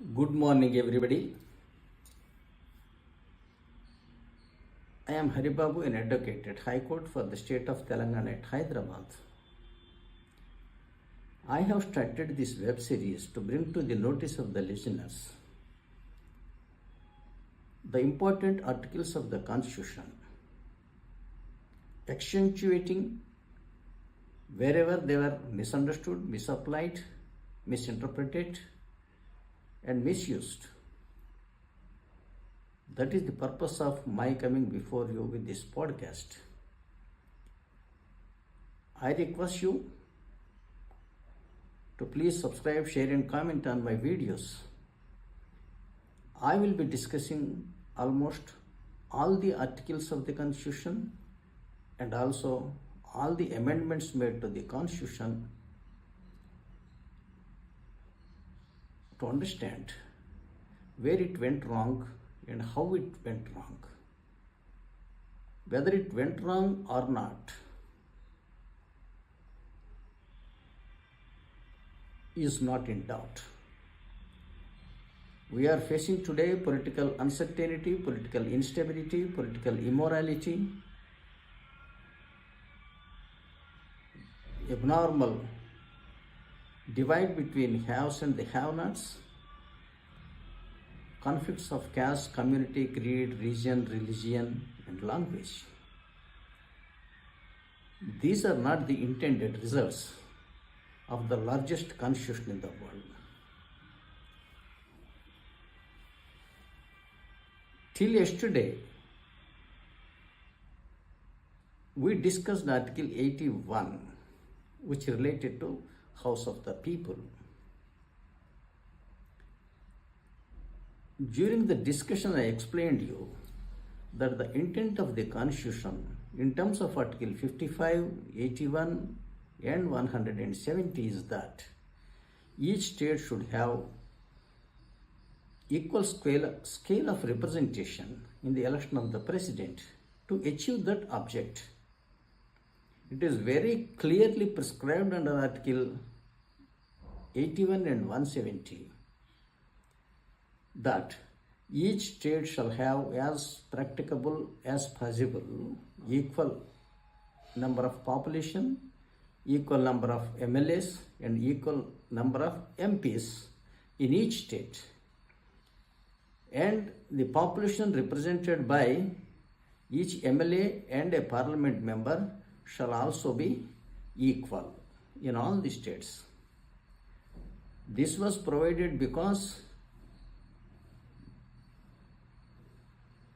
Good morning, everybody. I am Babu, an advocate at High Court for the state of Telangana at Hyderabad. I have started this web series to bring to the notice of the listeners the important articles of the Constitution, accentuating wherever they were misunderstood, misapplied, misinterpreted, and misused. That is the purpose of my coming before you with this podcast. I request you to please subscribe, share, and comment on my videos. I will be discussing almost all the articles of the Constitution and also all the amendments made to the Constitution to understand where it went wrong and how it went wrong. Whether it went wrong or not is not in doubt. We are facing today political uncertainty, political instability, political immorality, abnormal divide between haves and the have-nots, conflicts of caste, community, creed, region, religion, and language. These are not the intended results of the largest constitution in the world. Till yesterday, we discussed Article 81, which related to House of the People. During the discussion, I explained you that the intent of the Constitution in terms of Article 55, 81 and 170 is that each state should have equal scale of representation in the election of the president. To achieve that object, it is very clearly prescribed under Article 81 and 170 that each state shall have as practicable as possible equal number of population, equal number of MLAs and equal number of MPs in each state, and the population represented by each MLA and a parliament member shall also be equal in all the states. This was provided because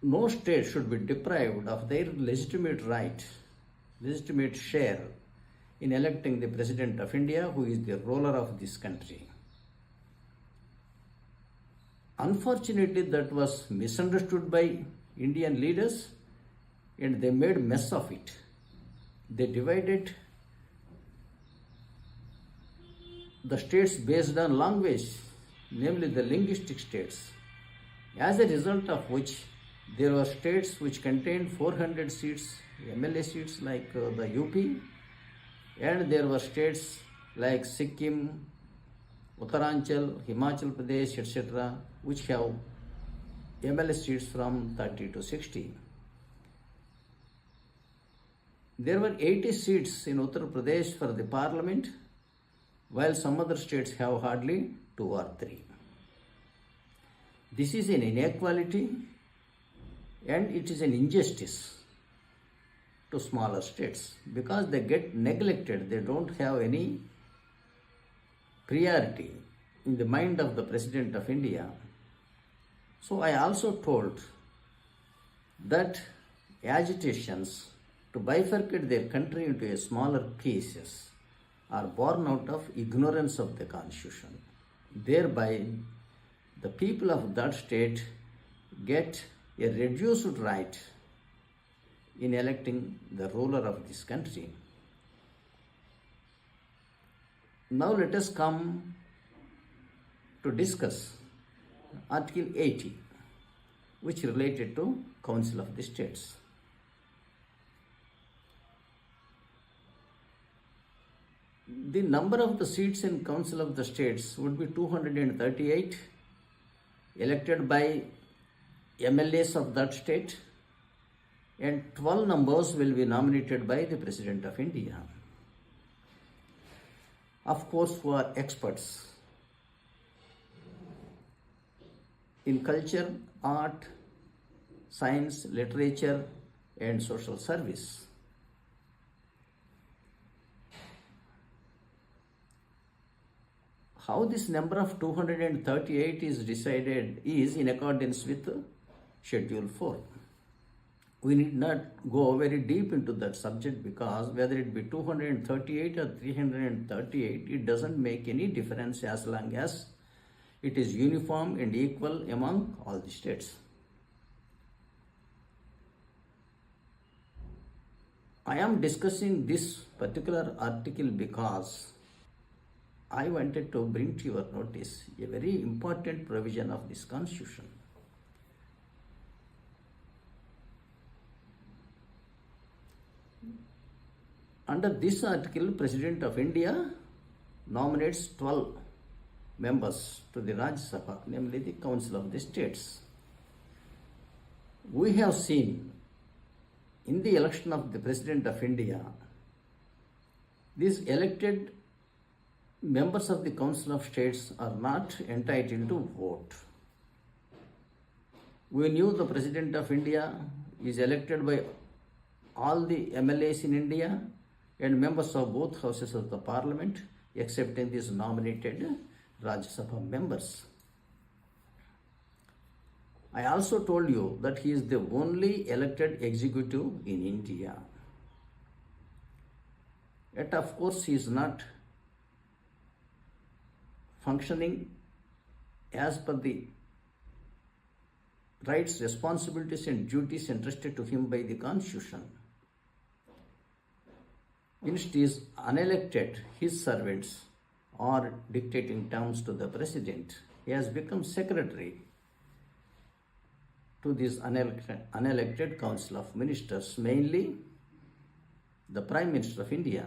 no state should be deprived of their legitimate right, legitimate share in electing the President of India, who is the ruler of this country. Unfortunately, that was misunderstood by Indian leaders and they made mess of it. They divided the states based on language, namely the linguistic states, as a result of which there were states which contained 400 seats, MLA seats like the UP, and there were states like Sikkim, Uttaranchal, Himachal Pradesh, etc., which have MLA seats from 30 to 60. There were 80 seats in Uttar Pradesh for the parliament, while some other states have hardly 2 or 3. This is an inequality and it is an injustice to smaller states because they get neglected. They don't have any priority in the mind of the President of India. So I also told that agitations to bifurcate their country into a smaller pieces are born out of ignorance of the Constitution. Thereby, the people of that state get a reduced right in electing the ruler of this country. Now let us come to discuss Article 80, which related to Council of the States. The number of the seats in Council of the States would be 238 elected by MLAs of that state, and 12 members will be nominated by the President of India. Of course, who are experts in culture, art, science, literature, and social service. How this number of 238 is decided is in accordance with Schedule 4. We need not go very deep into that subject, because whether it be 238 or 338, it doesn't make any difference as long as it is uniform and equal among all the states. I am discussing this particular article because I wanted to bring to your notice a very important provision of this constitution. Under this article, President of India nominates 12 members to the Rajya Sabha, namely the Council of the States. We have seen in the election of the President of India, these elected members of the Council of States are not entitled to vote. We knew the President of India is elected by all the MLAs in India and members of both houses of the parliament, excepting these nominated Rajya Sabha members. I also told you that he is the only elected executive in India. Yet, of course, he is not functioning as per the rights, responsibilities, and duties entrusted to him by the Constitution. Instead, he is unelected. His servants are dictating terms to the President. He has become secretary to this unelected Council of Ministers, mainly the Prime Minister of India.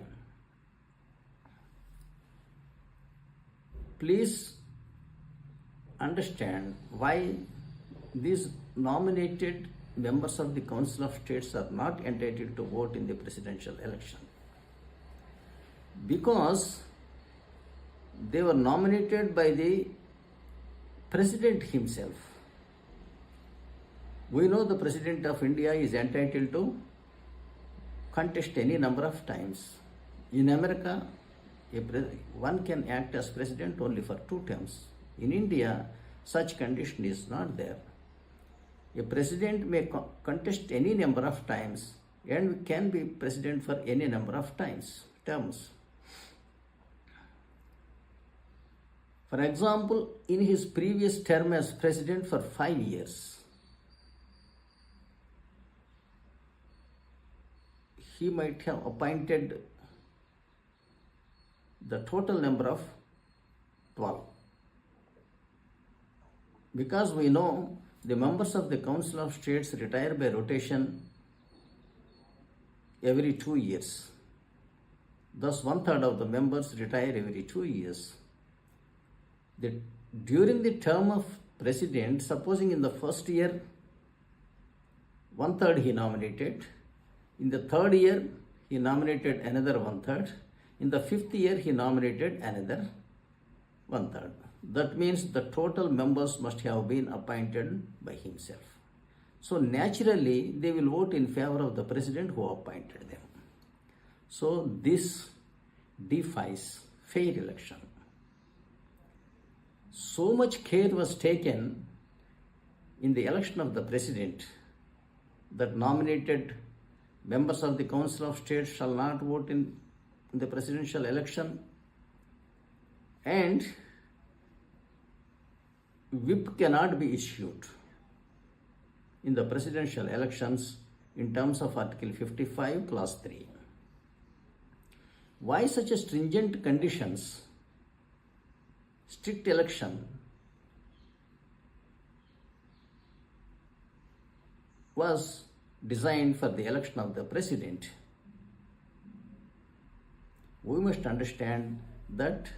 Please understand why these nominated members of the Council of States are not entitled to vote in the presidential election. Because they were nominated by the President himself. We know the President of India is entitled to contest any number of times. In America, one can act as president only for 2 terms. In India, such condition is not there. A president may contest any number of times and can be president for any number of terms. For example, in his previous term as president for 5 years, he might have appointed the total number of 12. Because we know the members of the Council of States retire by rotation every 2 years. Thus, 1/3 of the members retire every 2 years. During the term of president, supposing in the first year 1/3 he nominated, in the 3rd year he nominated another 1/3, in the 5th year he nominated another 1/3. That means the total members must have been appointed by himself. So naturally they will vote in favor of the president who appointed them. So this defies fair election. So much care was taken in the election of the president that nominated members of the Council of States shall not vote in the presidential election, and whip cannot be issued in the presidential elections in terms of Article 55, Clause 3. Why such a stringent conditions? Strict election was designed for the election of the president. We must understand that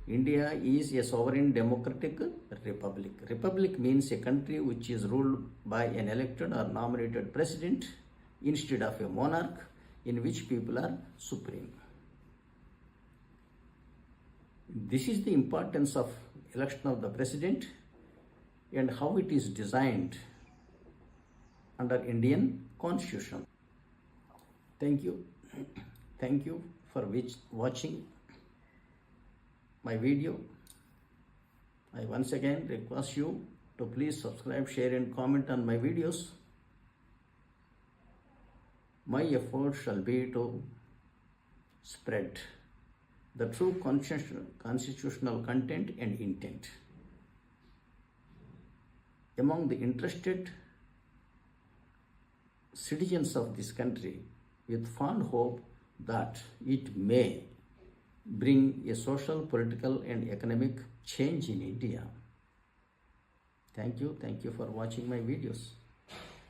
India is a sovereign democratic republic. Republic means a country which is ruled by an elected or nominated president instead of a monarch in which people are supreme. This is the importance of election of the president and how it is designed under Indian Constitution. Thank you. Thank you for watching my video. I once again request you to please subscribe, share and comment on my videos. My effort shall be to spread the true constitutional content and intent among the interested citizens of this country, with fond hope that it may bring a social, political and economic change in India. Thank you for watching my videos.